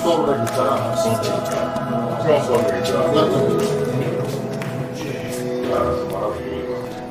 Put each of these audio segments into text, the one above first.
Solo da guitarra, c'è un solo da guitarra. Maravilhoso.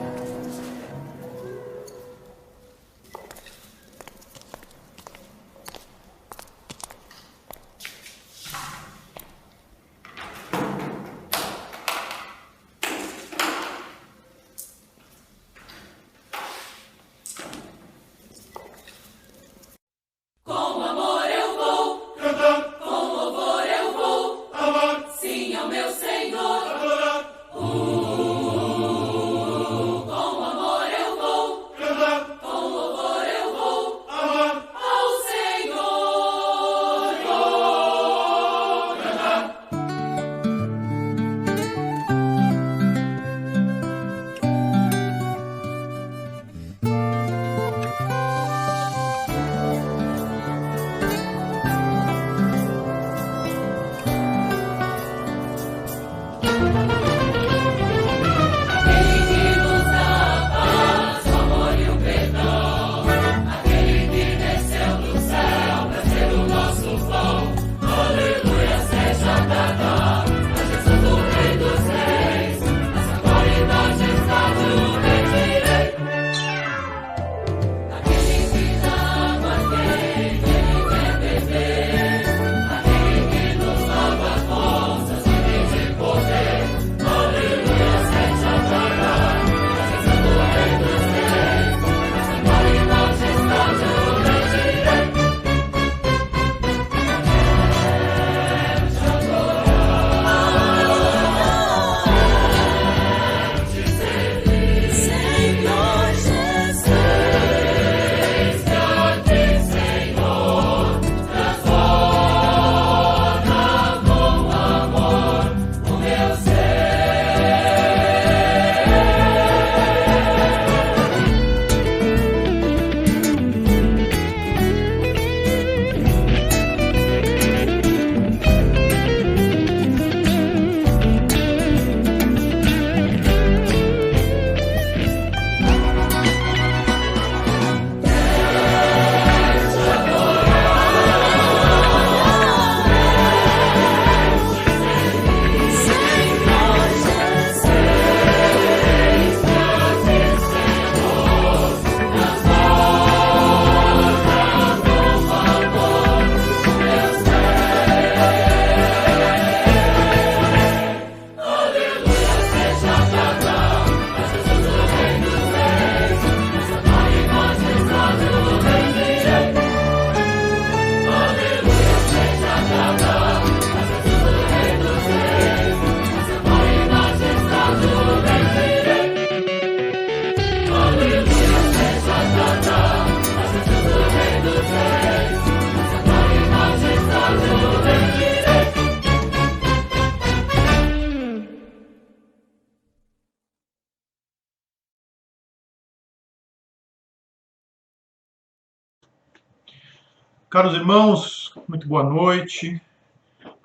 Caros irmãos, muito boa noite,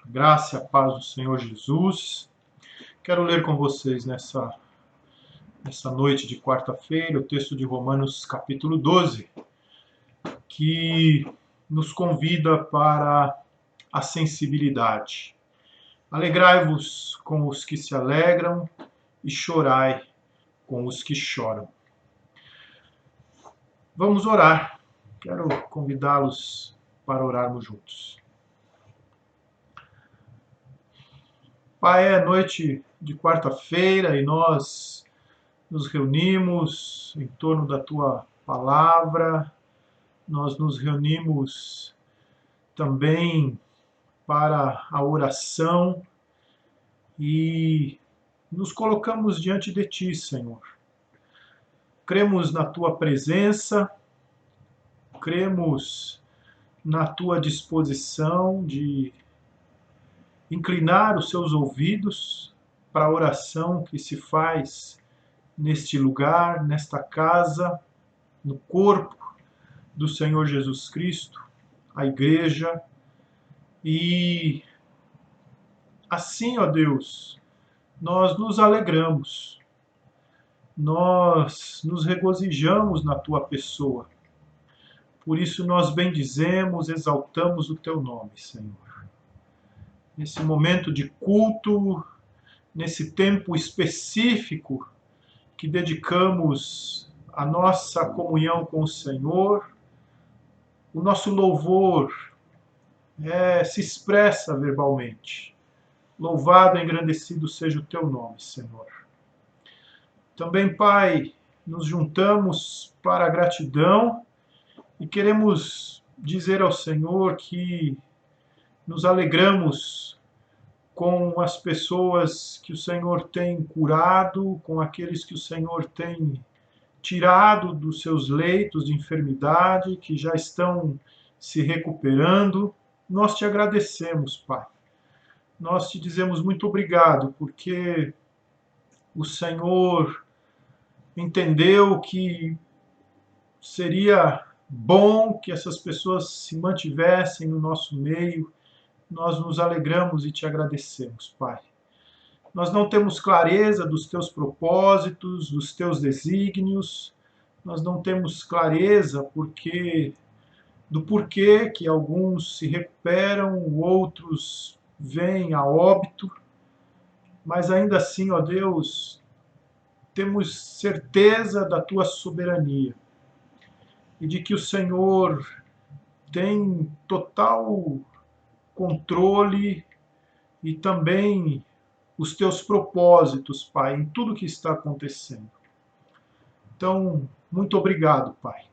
graça e a paz do Senhor Jesus. Quero ler com vocês nessa noite de quarta-feira o texto de Romanos capítulo 12, que nos convida para a sensibilidade. Alegrai-vos com os que se alegram e chorai com os que choram. Vamos orar. Quero convidá-los para orarmos juntos. Pai, é noite de quarta-feira e nós nos reunimos em torno da Tua palavra, nós nos reunimos também para a oração e nos colocamos diante de Ti, Senhor. Cremos na Tua presença, cremos na Tua disposição de inclinar os seus ouvidos para a oração que se faz neste lugar, nesta casa, no corpo do Senhor Jesus Cristo, a igreja. E assim, ó Deus, nós nos alegramos, nós nos regozijamos na Tua pessoa. Por isso nós bendizemos, exaltamos o Teu nome, Senhor. nesse momento de culto, nesse tempo específico que dedicamos à nossa comunhão com o Senhor. O nosso louvor se expressa verbalmente. Louvado e engrandecido seja o teu nome, Senhor. Também, Pai, nos juntamos para a gratidão e queremos dizer ao Senhor que nos alegramos com as pessoas que o Senhor tem curado, com aqueles que o Senhor tem tirado dos seus leitos de enfermidade, que já estão se recuperando. Nós te agradecemos, Pai. Nós te dizemos muito obrigado, porque o Senhor entendeu que seria bom que essas pessoas se mantivessem no nosso meio. Nós nos alegramos e te agradecemos, Pai. Nós não temos clareza dos teus propósitos, dos teus desígnios, nós não temos clareza do porquê que alguns se recuperam, outros vêm a óbito, mas ainda assim, ó Deus, temos certeza da tua soberania e de que o Senhor tem total controle e também os teus propósitos, Pai, em tudo que está acontecendo. Então, muito obrigado, Pai.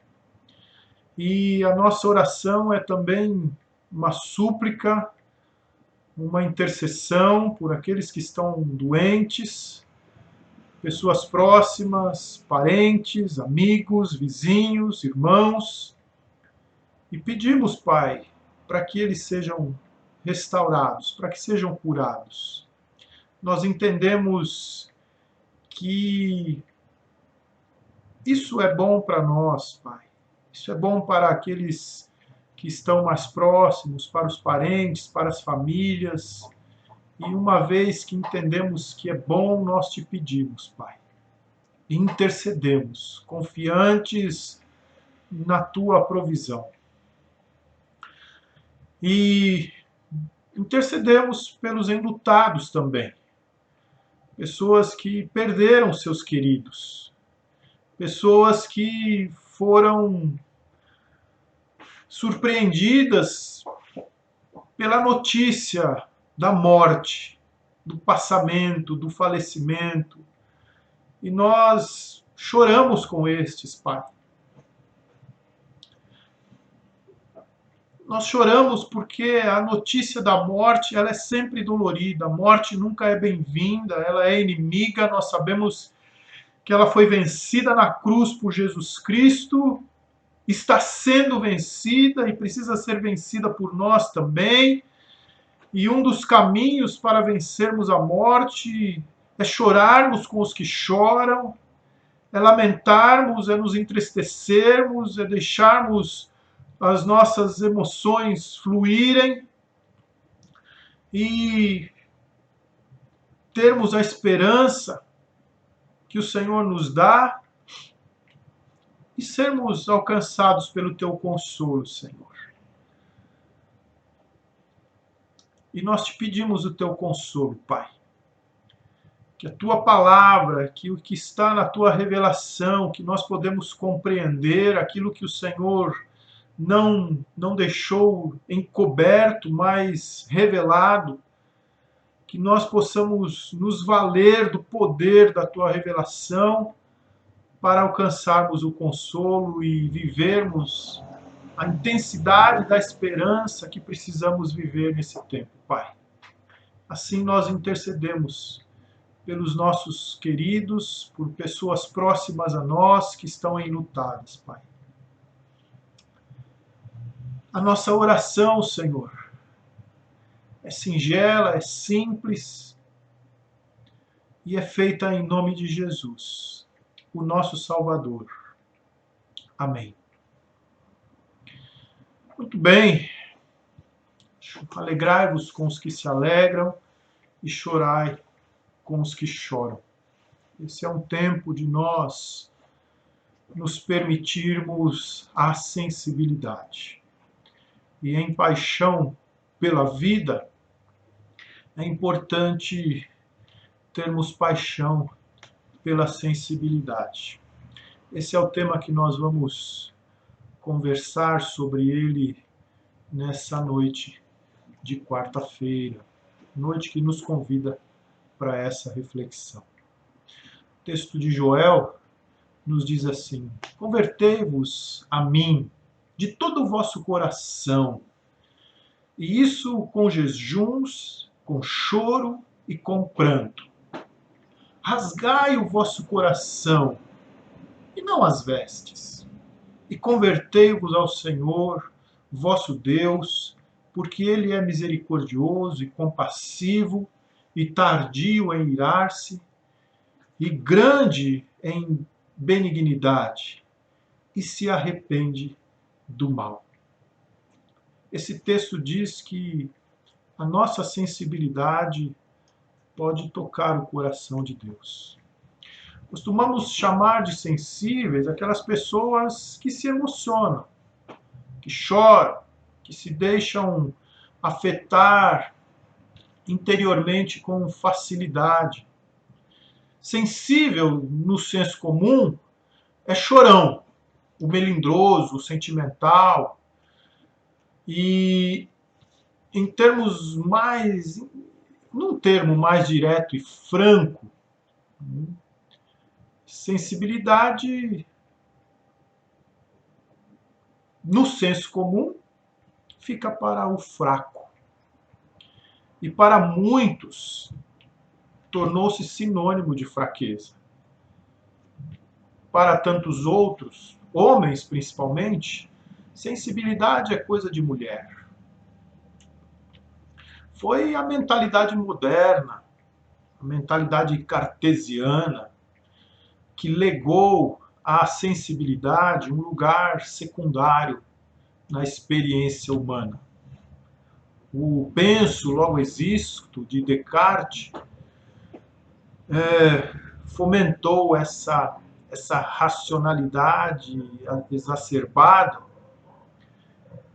E a nossa oração é também uma súplica, uma intercessão por aqueles que estão doentes, pessoas próximas, parentes, amigos, vizinhos, irmãos. E pedimos, Pai, para que eles sejam restaurados, para que sejam curados. Nós entendemos que isso é bom para nós, Pai. Isso é bom para aqueles que estão mais próximos, para os parentes, para as famílias. E uma vez que entendemos que é bom, nós te pedimos, Pai. E intercedemos, confiantes na tua provisão. E intercedemos pelos enlutados também. Pessoas que perderam seus queridos. Pessoas que foram surpreendidas pela notícia da morte, do passamento, do falecimento. E nós choramos com estes, Pai. Nós choramos porque a notícia da morte, ela é sempre dolorida. A morte nunca é bem-vinda, ela é inimiga. Nós sabemos que ela foi vencida na cruz por Jesus Cristo, está sendo vencida e precisa ser vencida por nós também. E um dos caminhos para vencermos a morte é chorarmos com os que choram, é lamentarmos, é nos entristecermos, é deixarmos as nossas emoções fluírem e termos a esperança que o Senhor nos dá e sermos alcançados pelo teu consolo, Senhor. E nós te pedimos o teu consolo, Pai. Que a tua palavra, que o que está na tua revelação, que nós podemos compreender aquilo que o Senhor não deixou encoberto, mas revelado, que nós possamos nos valer do poder da tua revelação para alcançarmos o consolo e vivermos a intensidade da esperança que precisamos viver nesse tempo, Pai. Assim nós intercedemos pelos nossos queridos, por pessoas próximas a nós que estão enlutadas, Pai. A nossa oração, Senhor, é singela, é simples e é feita em nome de Jesus, o nosso Salvador. Amém. Muito bem. Alegrai-vos com os que se alegram e chorai com os que choram. Esse é um tempo de nós nos permitirmos a sensibilidade. E em paixão pela vida, é importante termos paixão pela sensibilidade. Esse é o tema que nós vamos conversar sobre ele nessa noite de quarta-feira, noite que nos convida para essa reflexão. O texto de Joel nos diz assim: convertei-vos a mim de todo o vosso coração, e isso com jejuns, com choro e com pranto. Rasgai o vosso coração, e não as vestes, e convertei-vos ao Senhor, vosso Deus, porque Ele é misericordioso e compassivo, e tardio em irar-se, e grande em benignidade, e se arrepende do mal. Esse texto diz que a nossa sensibilidade pode tocar o coração de Deus. Costumamos chamar de sensíveis aquelas pessoas que se emocionam, que choram, que se deixam afetar interiormente com facilidade. Sensível, no senso comum, é chorão, o melindroso, o sentimental. E em termos mais, num termo mais direto e franco, sensibilidade, no senso comum, fica para o fraco. E para muitos, tornou-se sinônimo de fraqueza. Para tantos outros, homens principalmente, sensibilidade é coisa de mulher. Foi a mentalidade moderna, a mentalidade cartesiana, que legou à sensibilidade um lugar secundário na experiência humana. O penso, logo existo, de Descartes, fomentou essa racionalidade exacerbada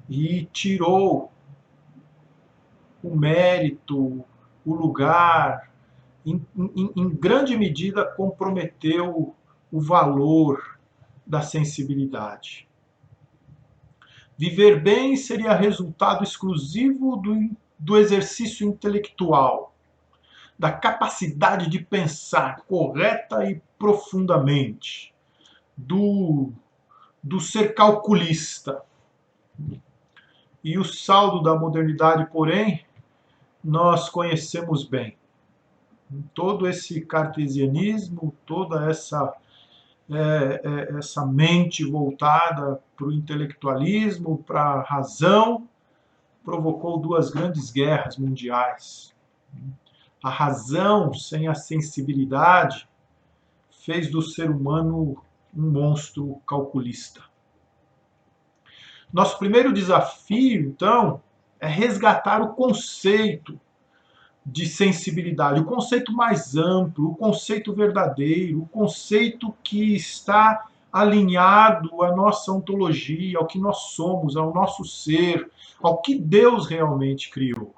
e tirou o mérito, o lugar, em grande medida comprometeu o valor da sensibilidade. Viver bem seria resultado exclusivo do exercício intelectual, da capacidade de pensar correta e profundamente, do ser calculista. E o saldo da modernidade, porém, nós conhecemos bem. Todo esse cartesianismo, toda essa mente voltada para o intelectualismo, para a razão, provocou duas grandes guerras mundiais. A razão sem a sensibilidade fez do ser humano um monstro calculista. Nosso primeiro desafio, então, é resgatar o conceito de sensibilidade, o conceito mais amplo, o conceito verdadeiro, o conceito que está alinhado à nossa ontologia, ao que nós somos, ao nosso ser, ao que Deus realmente criou.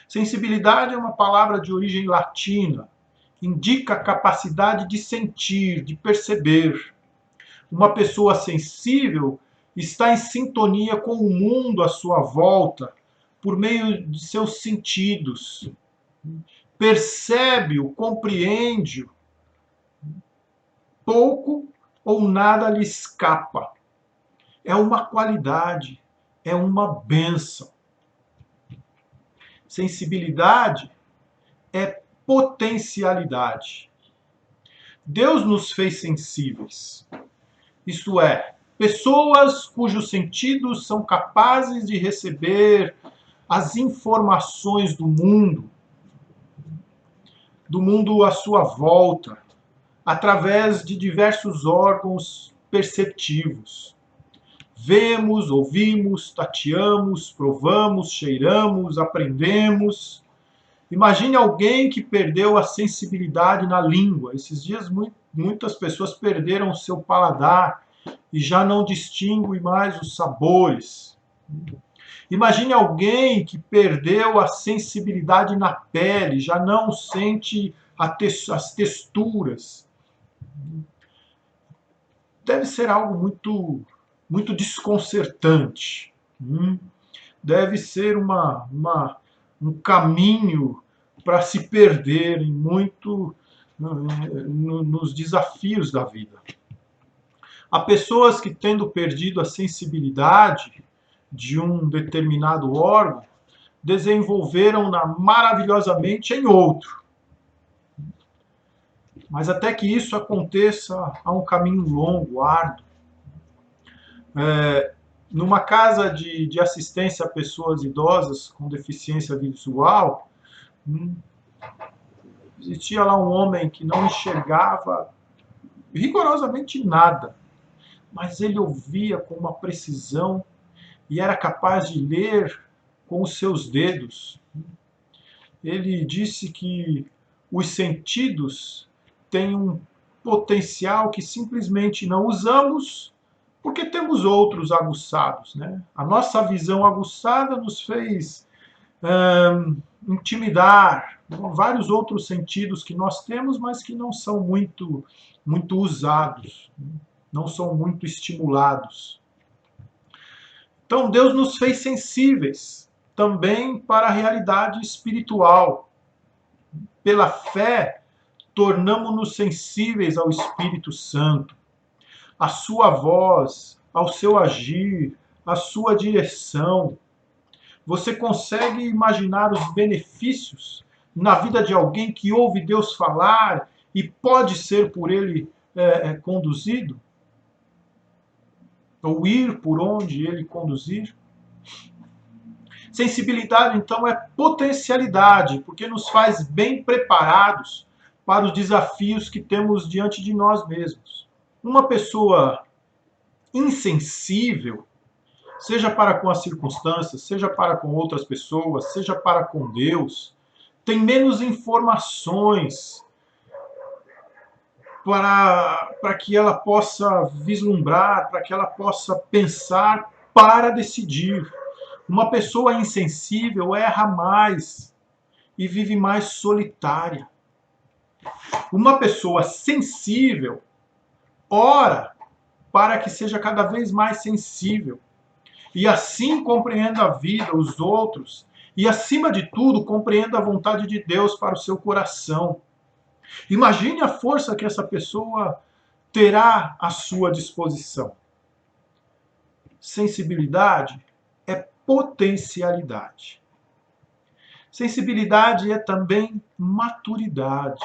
Sensibilidade é uma palavra de origem latina, indica a capacidade de sentir, de perceber. Uma pessoa sensível está em sintonia com o mundo à sua volta, por meio de seus sentidos. Percebe-o, compreende-o. Pouco ou nada lhe escapa. É uma qualidade, é uma bênção. Sensibilidade é potencialidade. Deus nos fez sensíveis. Isto é, pessoas cujos sentidos são capazes de receber as informações do mundo à sua volta, através de diversos órgãos perceptivos. Vemos, ouvimos, tateamos, provamos, cheiramos, aprendemos. Imagine alguém que perdeu a sensibilidade na língua. Esses dias muitas pessoas perderam o seu paladar e já não distinguem mais os sabores. Imagine alguém que perdeu a sensibilidade na pele, já não sente as texturas. Deve ser algo muito desconcertante. Deve ser um caminho para se perderem muito nos desafios da vida. Há pessoas que, tendo perdido a sensibilidade de um determinado órgão, desenvolveram-na maravilhosamente em outro. Mas até que isso aconteça, há um caminho longo, árduo. Numa casa de assistência a pessoas idosas com deficiência visual, existia lá um homem que não enxergava rigorosamente nada, mas ele ouvia com uma precisão e era capaz de ler com os seus dedos. Ele disse que os sentidos têm um potencial que simplesmente não usamos porque temos outros aguçados, né? A nossa visão aguçada nos fez intimidar vários outros sentidos que nós temos, mas que não são muito usados, não são muito estimulados. Então Deus nos fez sensíveis também para a realidade espiritual. Pela fé, tornamo-nos sensíveis ao Espírito Santo, à sua voz, ao seu agir, à sua direção. Você consegue imaginar os benefícios na vida de alguém que ouve Deus falar e pode ser por ele conduzido? Ou ir por onde ele conduzir? Sensibilidade, então, é potencialidade, porque nos faz bem preparados para os desafios que temos diante de nós mesmos. Uma pessoa insensível, seja para com as circunstâncias, seja para com outras pessoas, seja para com Deus, tem menos informações para que ela possa vislumbrar, para que ela possa pensar para decidir. Uma pessoa insensível erra mais e vive mais solitária. Uma pessoa sensível ora para que seja cada vez mais sensível e assim compreenda a vida, os outros e, acima de tudo, compreenda a vontade de Deus para o seu coração. Imagine a força que essa pessoa terá à sua disposição. Sensibilidade é potencialidade. Sensibilidade é também maturidade.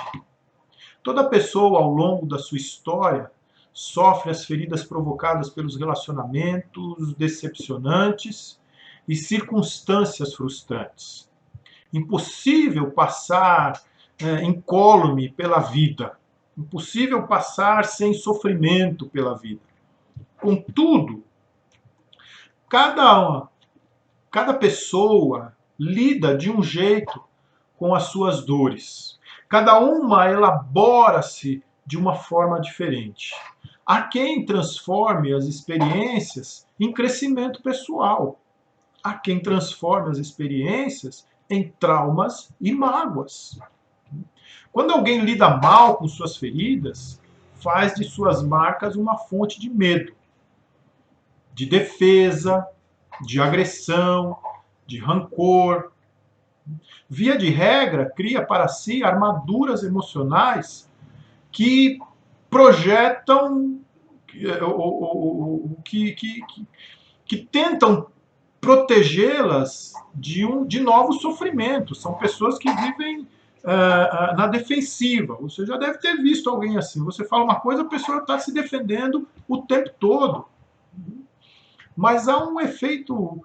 Toda pessoa, ao longo da sua história, sofre as feridas provocadas pelos relacionamentos decepcionantes e circunstâncias frustrantes. Impossível passar incólume pela vida. Impossível passar sem sofrimento pela vida. Contudo, cada pessoa lida de um jeito com as suas dores. Cada uma elabora-se de uma forma diferente. Há quem transforme as experiências em crescimento pessoal. Há quem transforme as experiências em traumas e mágoas. Quando alguém lida mal com suas feridas, faz de suas marcas uma fonte de medo, de defesa, de agressão, de rancor. Via de regra, cria para si armaduras emocionais que projetam, que tentam protegê-las de novos sofrimentos. São pessoas que vivem na defensiva. Você já deve ter visto alguém assim. Você fala uma coisa, a pessoa está se defendendo o tempo todo. Mas há um efeito,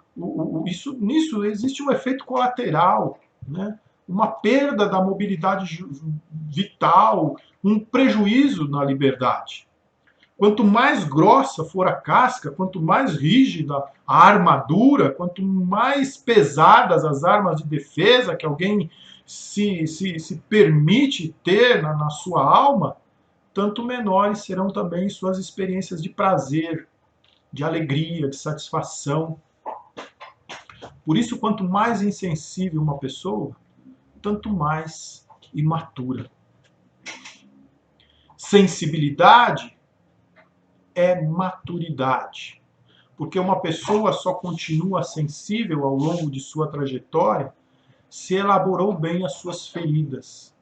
nisso existe um efeito colateral, né? Uma perda da mobilidade vital, um prejuízo na liberdade. Quanto mais grossa for a casca, quanto mais rígida a armadura, quanto mais pesadas as armas de defesa que alguém se permite ter na sua alma, tanto menores serão também suas experiências de prazer, de alegria, de satisfação. Por isso, quanto mais insensível uma pessoa, tanto mais imatura. Sensibilidade é maturidade. Porque uma pessoa só continua sensível ao longo de sua trajetória se elaborou bem as suas feridas.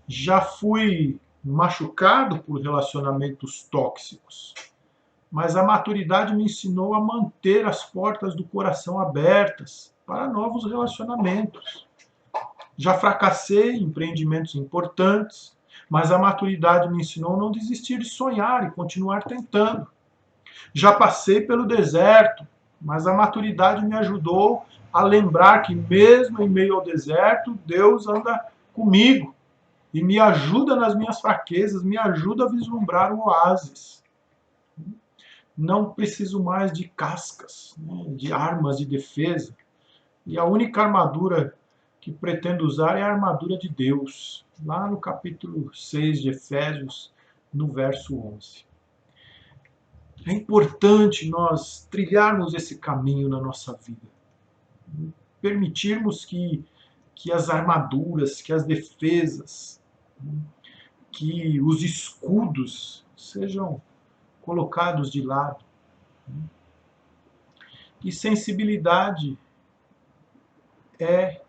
Já fui machucado por relacionamentos tóxicos, mas a maturidade me ensinou a manter as portas do coração abertas para novos relacionamentos. Já fracassei em empreendimentos importantes, mas a maturidade me ensinou a não desistir de sonhar e continuar tentando. Já passei pelo deserto, mas a maturidade me ajudou a lembrar que mesmo em meio ao deserto, Deus anda comigo e me ajuda nas minhas fraquezas, me ajuda a vislumbrar o oásis. Não preciso mais de cascas, né, de armas de defesa. E a única armadura que pretendo usar é a armadura de Deus, lá no capítulo 6 de Efésios, no verso 11. É importante nós trilharmos esse caminho na nossa vida. Permitirmos que as armaduras, que as defesas, que os escudos sejam colocados de lado. E sensibilidade é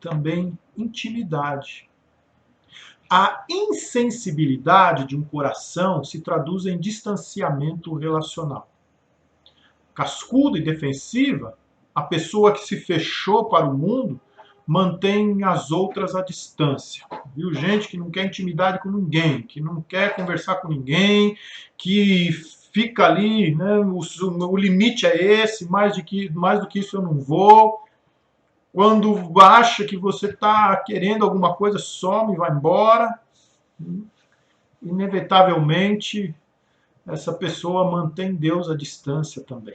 também intimidade. A insensibilidade de um coração se traduz em distanciamento relacional. Cascuda e defensiva, a pessoa que se fechou para o mundo mantém as outras à distância. Viu? Gente que não quer intimidade com ninguém, que não quer conversar com ninguém, que fica ali, né, o limite é esse, mais do que isso eu não vou. Quando acha que você está querendo alguma coisa, some e vai embora. Inevitavelmente, essa pessoa mantém Deus à distância também.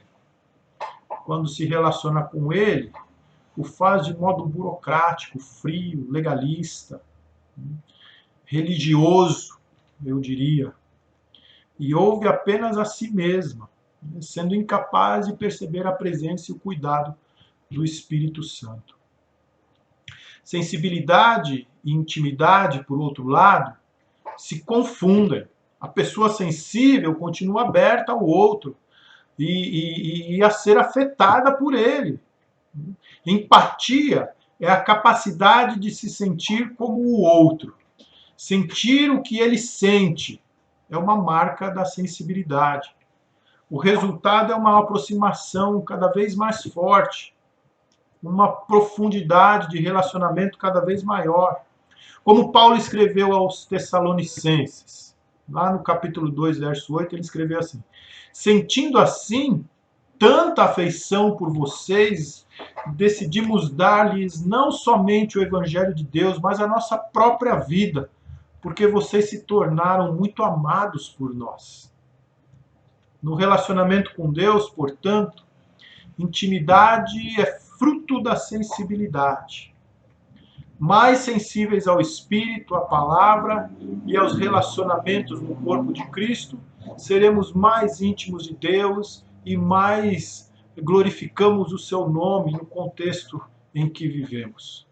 Quando se relaciona com Ele, o faz de modo burocrático, frio, legalista, religioso, eu diria. E ouve apenas a si mesma, sendo incapaz de perceber a presença e o cuidado do Espírito Santo. Sensibilidade e intimidade, por outro lado, se confundem. A pessoa sensível continua aberta ao outro e a ser afetada por ele. Empatia é a capacidade de se sentir como o outro. Sentir o que ele sente é uma marca da sensibilidade. O resultado é uma aproximação cada vez mais forte, uma profundidade de relacionamento cada vez maior. Como Paulo escreveu aos Tessalonicenses, lá no capítulo 2, verso 8, ele escreveu assim: sentindo assim tanta afeição por vocês, decidimos dar-lhes não somente o Evangelho de Deus, mas a nossa própria vida, porque vocês se tornaram muito amados por nós. No relacionamento com Deus, portanto, intimidade é fruto da sensibilidade. Mais sensíveis ao Espírito, à palavra e aos relacionamentos no corpo de Cristo, seremos mais íntimos de Deus e mais glorificamos o seu nome no contexto em que vivemos.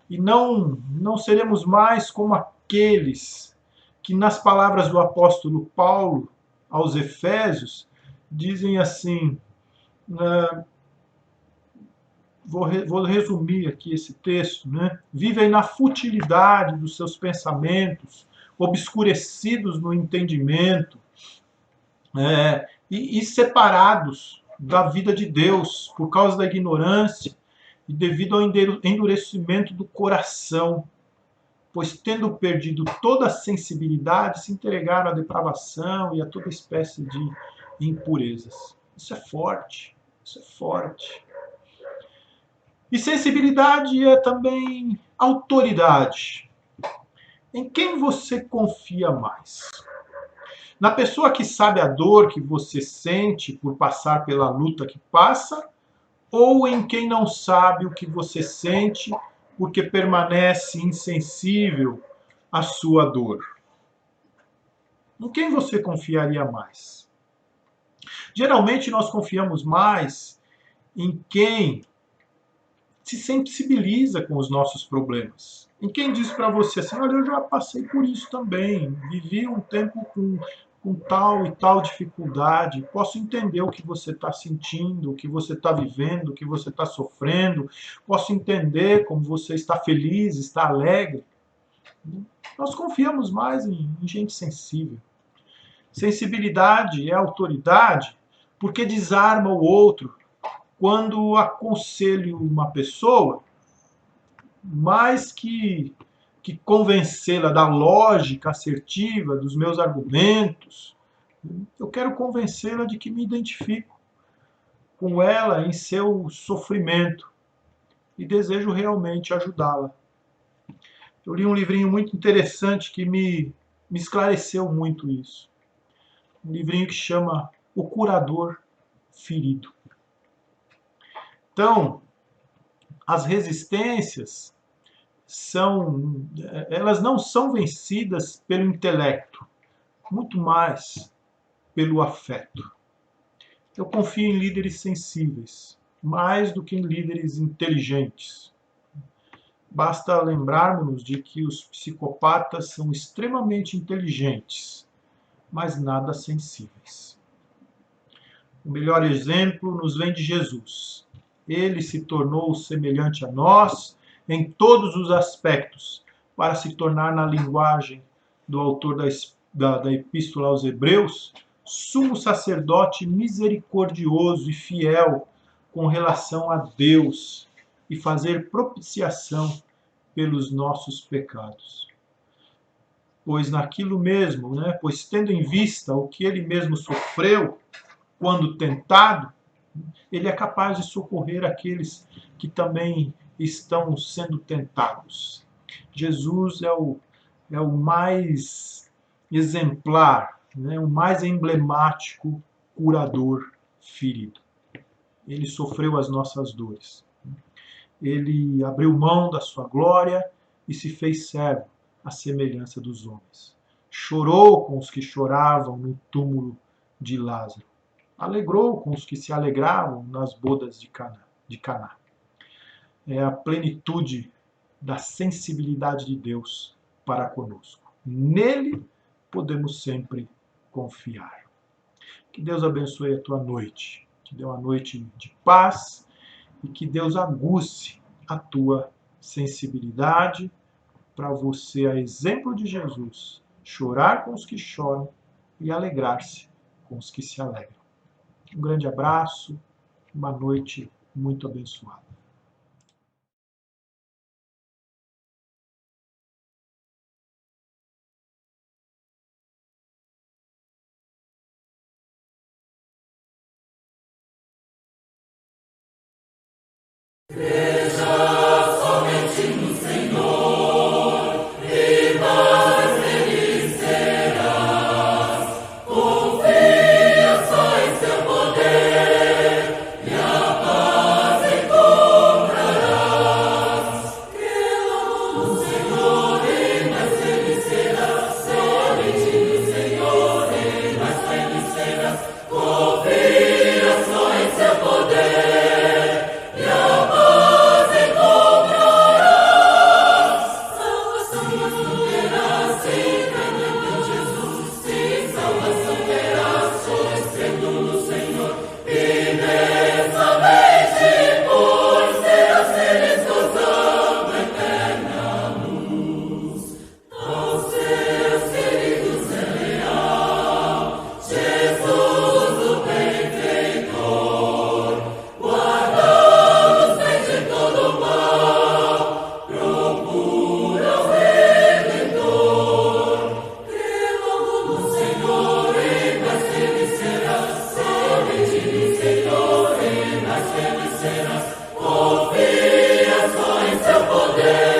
E não seremos mais como aqueles que, nas palavras do apóstolo Paulo aos Efésios, dizem assim, vou resumir aqui esse texto, né? Vivem na futilidade dos seus pensamentos, obscurecidos no entendimento, e separados da vida de Deus por causa da ignorância e devido ao endurecimento do coração, pois tendo perdido toda a sensibilidade, se entregaram à depravação e a toda espécie de impurezas. Isso é forte, isso é forte. E sensibilidade é também autoridade. Em quem você confia mais? Na pessoa que sabe a dor que você sente por passar pela luta que passa, ou em quem não sabe o que você sente porque permanece insensível à sua dor? Em quem você confiaria mais? Geralmente nós confiamos mais em quem se sensibiliza com os nossos problemas. Em quem diz para você assim, olha, eu já passei por isso também, vivi um tempo com tal e tal dificuldade, posso entender o que você está sentindo, o que você está vivendo, o que você está sofrendo, posso entender como você está feliz, está alegre. Nós confiamos mais em gente sensível. Sensibilidade é autoridade porque desarma o outro. Quando aconselho uma pessoa, mais que convencê-la da lógica assertiva dos meus argumentos, eu quero convencê-la de que me identifico com ela em seu sofrimento e desejo realmente ajudá-la. Eu li um livrinho muito interessante que me esclareceu muito isso. Um livrinho que chama O Curador Ferido. Então, as resistências elas não são vencidas pelo intelecto, muito mais pelo afeto. Eu confio em líderes sensíveis, mais do que em líderes inteligentes. Basta lembrarmos de que os psicopatas são extremamente inteligentes, mas nada sensíveis. O melhor exemplo nos vem de Jesus. Ele se tornou semelhante a nós em todos os aspectos, para se tornar, na linguagem do autor da Epístola aos Hebreus, sumo sacerdote misericordioso e fiel com relação a Deus e fazer propiciação pelos nossos pecados. Pois naquilo mesmo, pois tendo em vista o que ele mesmo sofreu quando tentado, ele é capaz de socorrer aqueles que também estão sendo tentados. Jesus é o mais exemplar, o mais emblemático curador ferido. Ele sofreu as nossas dores. Ele abriu mão da sua glória e se fez servo à semelhança dos homens. Chorou com os que choravam no túmulo de Lázaro. Alegrou com os que se alegravam nas bodas de Caná. É a plenitude da sensibilidade de Deus para conosco. Nele podemos sempre confiar. Que Deus abençoe a tua noite. Que dê uma noite de paz e que Deus aguce a tua sensibilidade para você, a exemplo de Jesus, chorar com os que choram e alegrar-se com os que se alegram. Um grande abraço, uma noite muito abençoada. Confia só em seu poder.